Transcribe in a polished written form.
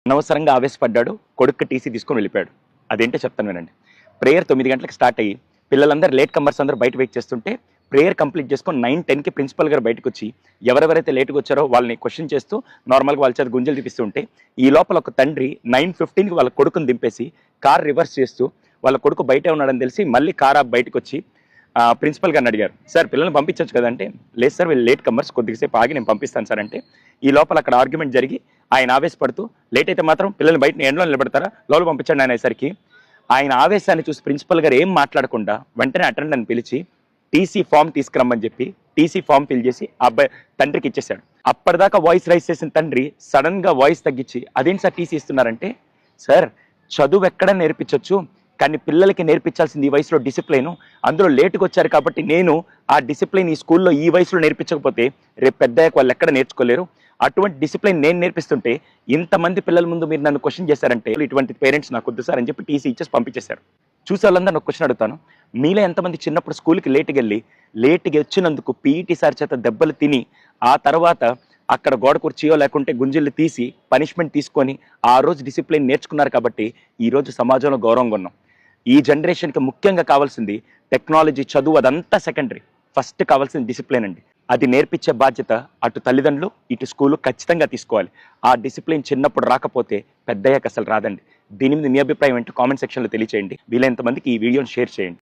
అనవసరంగా ఆవేశపడ్డాడు. కొడుక్కి టీసీ తీసుకొని వెళ్ళిపోయాడు. అదేంటో చెప్తాను వినండి. ప్రేయర్ 9 గంటలకు స్టార్ట్ అయ్యి పిల్లలందరూ లేట్ కమర్స్ అందరూ బయట వెయిట్ చేస్తుంటే ప్రేయర్ కంప్లీట్ చేసుకొని 9:10కి ప్రిన్సిపల్ గారు బయటకు వచ్చి ఎవరెవరైతే లేట్గా వచ్చారో వాళ్ళని క్వశ్చన్ చేస్తూ నార్మల్గా వాళ్ళ చేత గుంజలు తీపిస్తుంటే ఈ లోపల ఒక తండ్రి 9:15కి వాళ్ళ కొడుకుని దింపేసి కార్ రివర్స్ చేస్తూ వాళ్ళ కొడుకు బయటే ఉన్నాడని తెలిసి మళ్ళీ కార్ బయటకు వచ్చి ప్రిన్సిపల్ గారిని అడిగారు, సార్ పిల్లల్ని పంపించవచ్చు కదంటే, లేదు సార్ వీళ్ళు లేట్ కమర్స్, కొద్దిసేపు ఆగి నేను పంపిస్తాను సార్ అంటే ఈ లోపల అక్కడ ఆర్గ్యుమెంట్ జరిగి ఆయన ఆవేశపడుతూ లేట్ అయితే మాత్రం పిల్లల్ని బయట ఎండలో నిలబెడతారా, లోపల పంపించండి అనేసరికి ఆయన ఆవేశాన్ని చూసి ప్రిన్సిపల్ గారు ఏం మాట్లాడకుండా వెంటనే అటెండెంట్ పిలిచి టీసీ ఫామ్ తీసుకురమ్మని చెప్పి టీసీ ఫామ్ ఫిల్ చేసి అబ్బాయి తండ్రికి ఇచ్చేసాడు. అప్పటిదాకా వాయిస్ రైజ్ చేసిన తండ్రి సడన్ గా వాయిస్ తగ్గించి అదేంటి సార్ టీసీ ఇస్తున్నారంటే, సార్ చదువు ఎక్కడ నేర్పించవచ్చు కానీ పిల్లలకి నేర్పించాల్సింది ఈ వయసులో డిసిప్లైన్, అందులో లేటుగా వచ్చారు కాబట్టి నేను ఆ డిసిప్లైన్ ఈ స్కూల్లో ఈ వయసులో నేర్పించకపోతే రేపు పెద్దయ్యాక వాళ్ళు ఎక్కడ నేర్చుకోలేరు, అటువంటి డిసిప్లైన్ నేను నేర్పిస్తుంటే ఇంతమంది పిల్లల ముందు మీరు నన్ను క్వశ్చన్ చేశారంటే ఇటువంటి పేరెంట్స్ నాకు వద్దు సార్ అని చెప్పి టీసీ ఇచ్చేసి పంపించేశారు. చూసే వాళ్ళందరూ నాకు క్వశ్చన్ అడుగుతాను, మీలో ఎంతమంది చిన్నప్పుడు స్కూల్కి లేట్గా వచ్చినందుకు పీఈటీ సార్ చేత దెబ్బలు తిని ఆ తర్వాత అక్కడ గోడ కుర్చీయో లేకుంటే గుంజిళ్ళు తీసి పనిష్మెంట్ తీసుకొని ఆ రోజు డిసిప్లైన్ నేర్చుకున్నారు కాబట్టి ఈరోజు సమాజంలో గౌరవంగా ఉన్నాం. ఈ జనరేషన్కి ముఖ్యంగా కావాల్సింది టెక్నాలజీ, చదువు అదంతా సెకండరీ, ఫస్ట్ కావాల్సింది డిసిప్లిన్ అండి. అది నేర్పించే బాధ్యత అటు తల్లిదండ్రులు ఇటు స్కూలు ఖచ్చితంగా తీసుకోవాలి. ఆ డిసిప్లిన్ చిన్నప్పుడు రాకపోతే పెద్దయ్యాక అసలు రాదండి. దీని మీద మీ అభిప్రాయం ఏంటో కామెంట్ సెక్షన్లో తెలియచేయండి. వీలైనంత మందికి ఈ వీడియోని షేర్ చేయండి.